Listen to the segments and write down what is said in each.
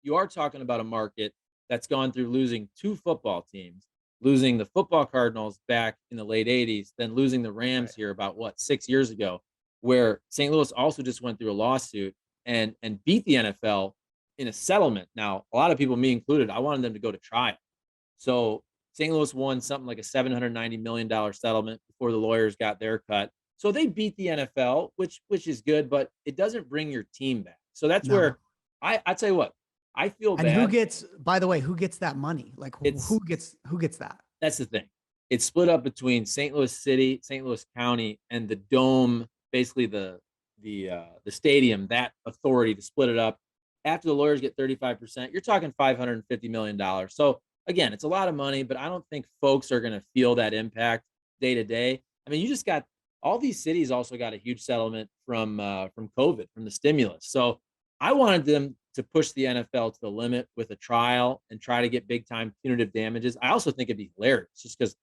you are talking about a market that's gone through losing two football teams, losing the football Cardinals back in the late 80s, then losing the Rams Right. here about 6 years ago, where St. Louis also just went through a lawsuit and beat the NFL in a settlement. Now, a lot of people, me included, I wanted them to go to trial. So St. Louis won something like a $790 million settlement before the lawyers got their cut. So they beat the NFL, which is good, but it doesn't bring your team back. So that's No. where I tell you what, I feel And who bad. gets, by the way, who gets that money? Like It's who gets that? That's the thing. It's split up between St. Louis City, St. Louis County, and the Dome, basically the stadium, that authority to split it up. After the lawyers get 35%, you're talking $550 million. So again, it's a lot of money, but I don't think folks are going to feel that impact day to day. I mean, you just got all these cities also got a huge settlement from COVID, from the stimulus. So I wanted them to push the NFL to the limit with a trial and try to get big time punitive damages. I also think it'd be hilarious just because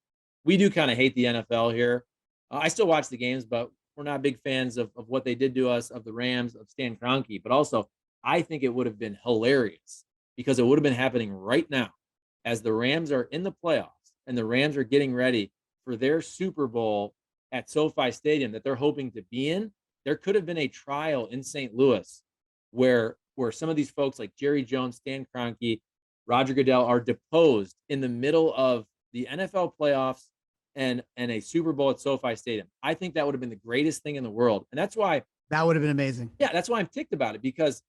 we do kind of hate the NFL here. I still watch the games, but we're not big fans of what they did to us, of the Rams, of Stan Kroenke. But also, I think it would have been hilarious because it would have been happening right now as the Rams are in the playoffs and the Rams are getting ready for their Super Bowl at SoFi Stadium that they're hoping to be in. There could have been a trial in St. Louis where some of these folks like Jerry Jones, Stan Kroenke, Roger Goodell are deposed in the middle of the NFL playoffs and a Super Bowl at SoFi Stadium. I think that would have been the greatest thing in the world. And that's why, That would have been amazing. yeah, that's why I'm ticked about it because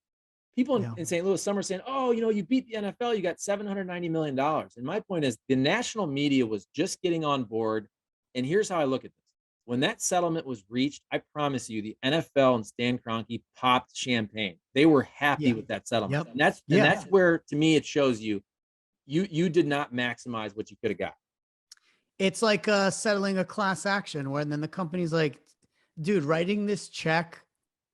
people Yeah. in St. Louis, some are saying, oh, you beat the NFL, you got $790 million. And my point is the national media was just getting on board. And here's how I look at this. When that settlement was reached, I promise you, the NFL and Stan Kroenke popped champagne. They were happy Yeah. with that settlement. Yep. And that's where, to me, it shows you did not maximize what you could have got. It's like settling a class action where then the company's like, dude, writing this check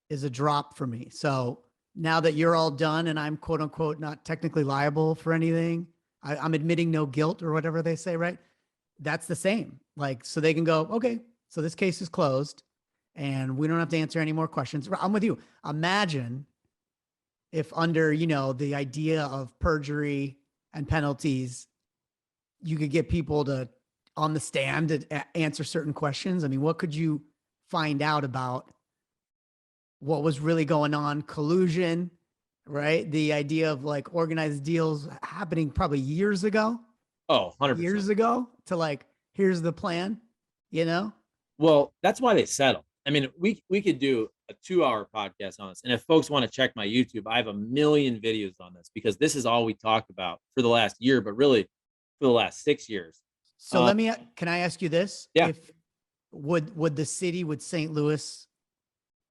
is a drop for me. So now that you're all done and I'm quote unquote not technically liable for anything, I'm admitting no guilt or whatever they say, right? That's the same. Like, so they can go, okay, so this case is closed and we don't have to answer any more questions. I'm with you. Imagine if under, the idea of perjury and penalties, you could get people to on the stand to answer certain questions. I mean, what could you find out about what was really going on? Collusion, right? The idea of like organized deals happening probably years ago, Oh, 100%. years ago to like, here's the plan, you know? Well, that's why they settle. I mean, we could do a 2-hour podcast on this. And if folks want to check my YouTube, I have a million videos on this because this is all we talked about for the last year, but really for the last 6 years. So can I ask you this? Yeah. If would the city, would St. Louis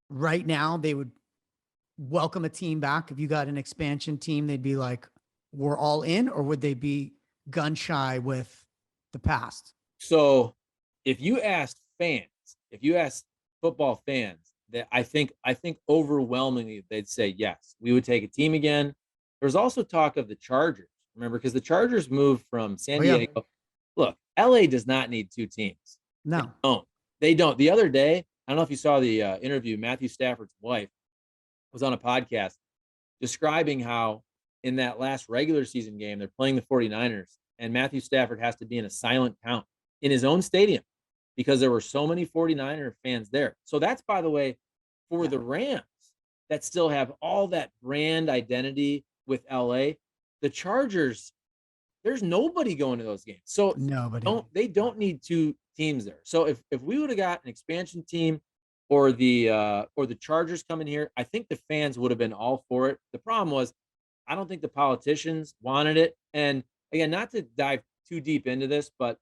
right now, they would welcome a team back? If you got an expansion team, they'd be like, we're all in, or would they be gun shy with the past? So if you asked football fans, that I think overwhelmingly they'd say yes, we would take a team again. There's also talk of the Chargers, remember, because the Chargers moved from San Diego. Look, LA does not need two teams. No. They don't. The other day, I don't know if you saw the interview, Matthew Stafford's wife was on a podcast describing how in that last regular season game, they're playing the 49ers, and Matthew Stafford has to be in a silent count in his own stadium because there were so many 49er fans there. So that's, by the way, for the Rams that still have all that brand identity with LA. The Chargers, there's nobody going to those games. So they don't need two teams there. So if we would have got an expansion team or the Chargers coming here, I think the fans would have been all for it. The problem was I don't think the politicians wanted it. And again, not to dive too deep into this, but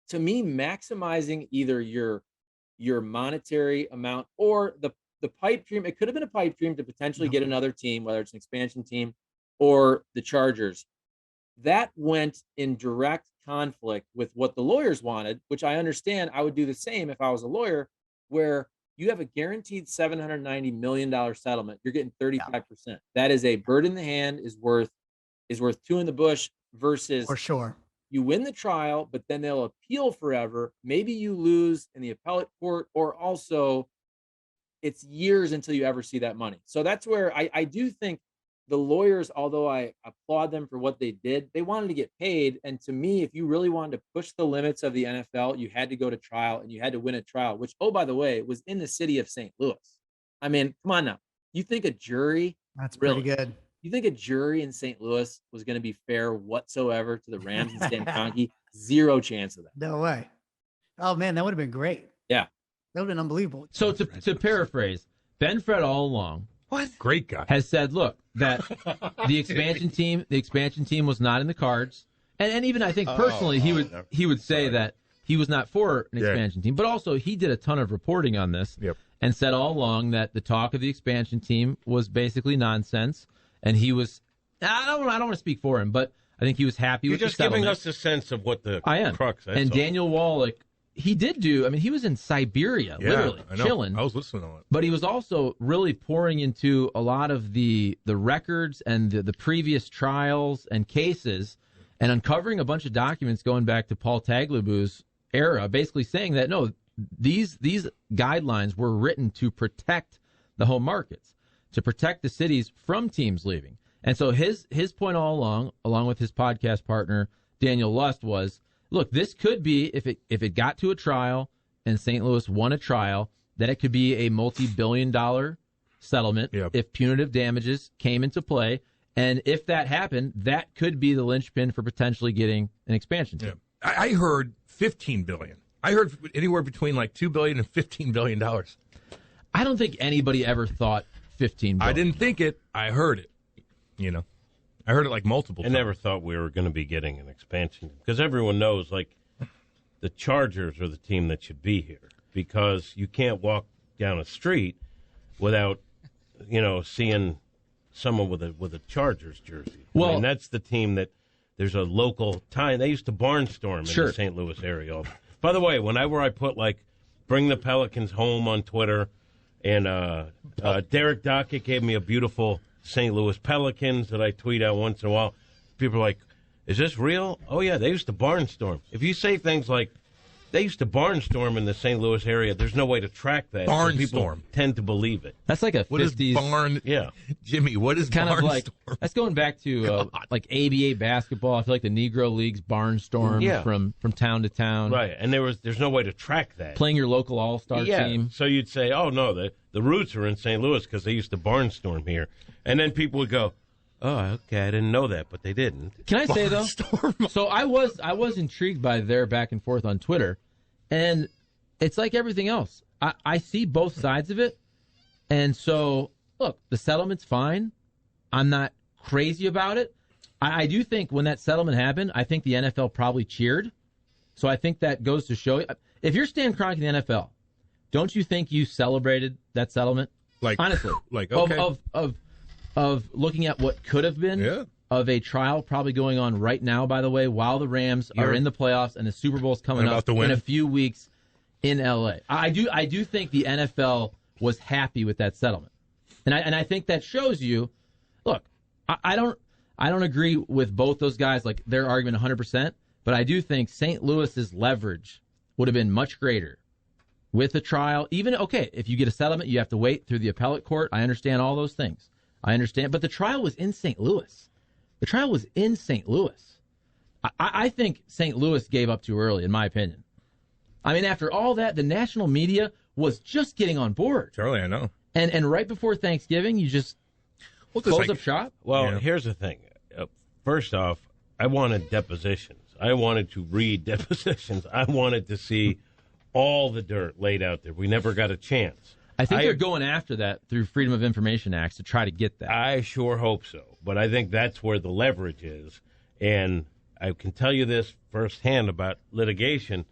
to me, maximizing either your monetary amount or the pipe dream, it could have been a pipe dream to potentially get another team, whether it's an expansion team or the Chargers. That went in direct conflict with what the lawyers wanted, which I understand. I would do the same if I was a lawyer, where you have a guaranteed $790 million settlement. You're getting 35%. That is a bird in the hand is worth two in the bush versus for sure. You win the trial, but then they'll appeal forever. Maybe you lose in the appellate court, or also it's years until you ever see that money. So that's where I do think the lawyers, although I applaud them for what they did, they wanted to get paid. And to me, if you really wanted to push the limits of the NFL, you had to go to trial and you had to win a trial, which, oh, by the way, was in the city of St. Louis. I mean, come on now. You think a jury, That's really, pretty good. you think a jury in St. Louis was going to be fair whatsoever to the Rams in Stan Kroenke? Zero chance of that. No way. Oh man, that would have been great. Yeah. That would have been unbelievable. So to paraphrase, Ben Fred all along, great guy, has said, look, that the expansion team was not in the cards. And even I think personally he would say that he was not for an expansion team, but also he did a ton of reporting on this and said all along that the talk of the expansion team was basically nonsense. And he was, I don't want to speak for him, but I think he was happy with the settlement. You're just giving us a sense of what the crux is. And Daniel Wallach, he was in Siberia, literally, chilling. I was listening to it. But he was also really pouring into a lot of the records and the previous trials and cases and uncovering a bunch of documents going back to Paul Tagliabue's era, basically saying that, no, these guidelines were written to protect the home markets, to protect the cities from teams leaving. And so his point all along with his podcast partner, Daniel Lust, was, look, this could be, if it got to a trial and St. Louis won a trial, that it could be a multi-billion-dollar settlement if punitive damages came into play. And if that happened, that could be the linchpin for potentially getting an expansion team. I heard $15 billion. I heard anywhere between like $2 billion and $15 billion. I don't think anybody ever thought $15 billion. I didn't think it. I heard it. I heard it like multiple times. I never thought we were going to be getting an expansion because everyone knows, like, the Chargers are the team that should be here because you can't walk down a street without, seeing someone with a Chargers jersey. Well, I mean, that's the team that there's a local tie. They used to barnstorm in the St. Louis area. By the way, whenever I put, like, bring the Pelicans home on Twitter, and Derek Dockett gave me a beautiful St. Louis Pelicans that I tweet out once in a while. People are like, is this real? Oh, yeah, they used to barnstorm. If you say things like, they used to barnstorm in the St. Louis area, there's no way to track that. Barnstorm. So people tend to believe it. That's like a what 50s. Is barn? Yeah. Jimmy, what is kind barnstorm? Of like, that's going back to like ABA basketball. I feel like the Negro Leagues barnstorm from town to town. Right, and there's no way to track that. Playing your local all-star team. So you'd say, oh, no, the roots are in St. Louis because they used to barnstorm here. And then people would go, oh, okay, I didn't know that, but they didn't. Can I say, though? So I was intrigued by their back and forth on Twitter. And it's like everything else. I see both sides of it. And so, look, the settlement's fine. I'm not crazy about it. I do think when that settlement happened, I think the NFL probably cheered. So I think that goes to show you. If you're Stan Kroenke in the NFL, don't you think you celebrated that settlement? Like, honestly. Like, okay. Of looking at what could have been. Of a trial probably going on right now, by the way, while the Rams are in the playoffs and the Super Bowl's coming up in a few weeks in L.A. I do think the NFL was happy with that settlement, and I think that shows you. Look, I don't agree with both those guys, like their argument 100%, but I do think St. Louis's leverage would have been much greater with a trial. Even if you get a settlement, you have to wait through the appellate court. I understand all those things. I understand, but the trial was in St. Louis. The trial was in St. Louis. I think St. Louis gave up too early, in my opinion. I mean, after all that, the national media was just getting on board. Charlie, I know. And right before Thanksgiving, you just close up shop? Well, here's the thing. First off, I wanted depositions. I wanted to read depositions. I wanted to see all the dirt laid out there. We never got a chance. I think they're going after that through Freedom of Information Acts to try to get that. I sure hope so. But I think that's where the leverage is. And I can tell you this firsthand about litigation.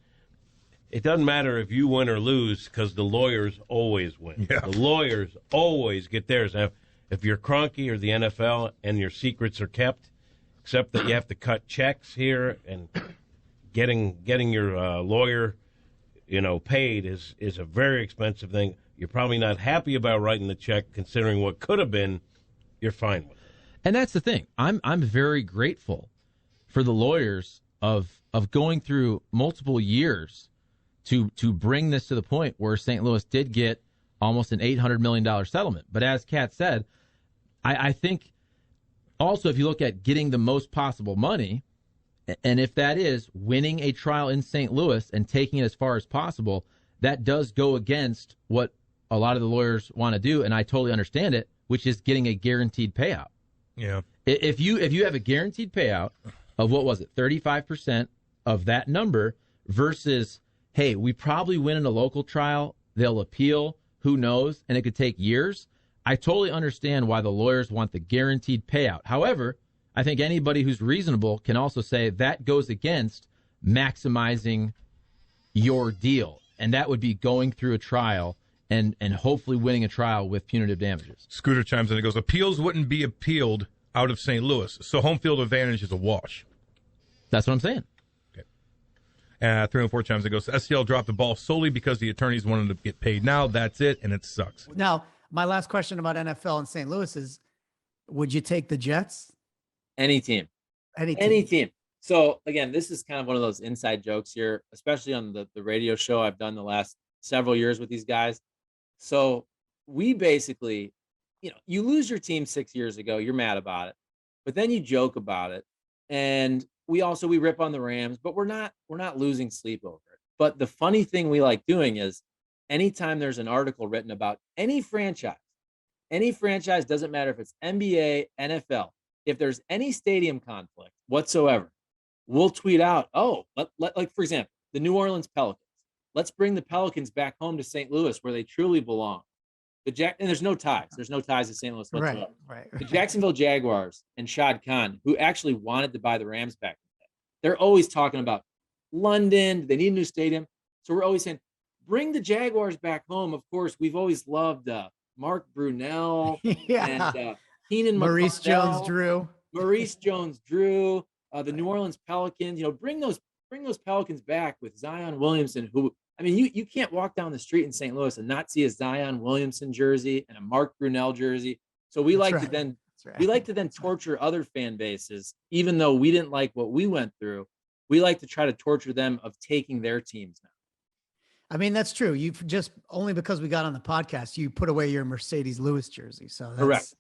It doesn't matter if you win or lose because the lawyers always win. Yeah. The lawyers always get theirs. Now, if you're Kroenke or the NFL and your secrets are kept, except that you have to cut checks here and getting your lawyer, paid is a very expensive thing. You're probably not happy about writing the check considering what could have been. You're fine with it. And that's the thing. I'm very grateful for the lawyers of going through multiple years to bring this to the point where St. Louis did get almost an $800 million settlement. But as Kat said, I think Also, if you look at getting the most possible money, and if that is winning a trial in St. Louis and taking it as far as possible, that does go against what a lot of the lawyers want to do, and I totally understand it, which is getting a guaranteed payout. Yeah. If you have a guaranteed payout of, what was it, 35% of that number versus, hey, we probably win in a local trial, they'll appeal, who knows, and it could take years, I totally understand why the lawyers want the guaranteed payout. However, I think anybody who's reasonable can also say that goes against maximizing your deal, and that would be going through a trial and hopefully winning a trial with punitive damages. Scooter chimes in and goes, appeals wouldn't be appealed out of St. Louis, so home field advantage is a wash. That's what I'm saying. Okay. 304 chimes in and goes, STL dropped the ball solely because the attorneys wanted to get paid now. That's it, and it sucks. Now, my last question about NFL and St. Louis is, would you take the Jets? Any team. Any team. So, again, this is kind of one of those inside jokes here, especially on the radio show I've done the last several years with these guys. So we basically, you lose your team 6 years ago, you're mad about it, but then you joke about it. And we rip on the Rams, but we're not losing sleep over it. But the funny thing we like doing is anytime there's an article written about any franchise, doesn't matter if it's NBA, NFL, if there's any stadium conflict whatsoever, we'll tweet out, like, for example, the New Orleans Pelicans. Let's bring the Pelicans back home to St. Louis where they truly belong. And there's no ties. There's no ties to St. Louis whatsoever. Right. The Jacksonville Jaguars and Shad Khan, who actually wanted to buy the Rams back in the day, they're always talking about London. They need a new stadium. So we're always saying, bring the Jaguars back home. Of course, we've always loved Mark Brunell and Keenan Maurice Jones-Drew, the New Orleans Pelicans. Bring those Pelicans back with Zion Williamson, who, I mean, you can't walk down the street in St. Louis and not see a Zion Williamson jersey and a Mark Brunell jersey. So we like to then torture other fan bases, even though we didn't like what we went through. We like to try to torture them of taking their teams now. I mean, that's true. You've just, only because we got on the podcast, you put away your Mercedes Lewis jersey. So that's, correct.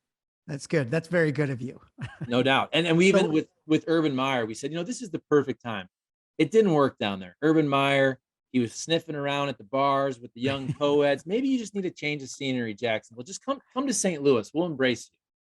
That's good. That's very good of you. No doubt. And we even with Urban Meyer, we said, this is the perfect time. It didn't work down there. Urban Meyer, he was sniffing around at the bars with the young co-eds. Maybe you just need a change of scenery, Jackson. Well, just come to St. Louis. We'll embrace you.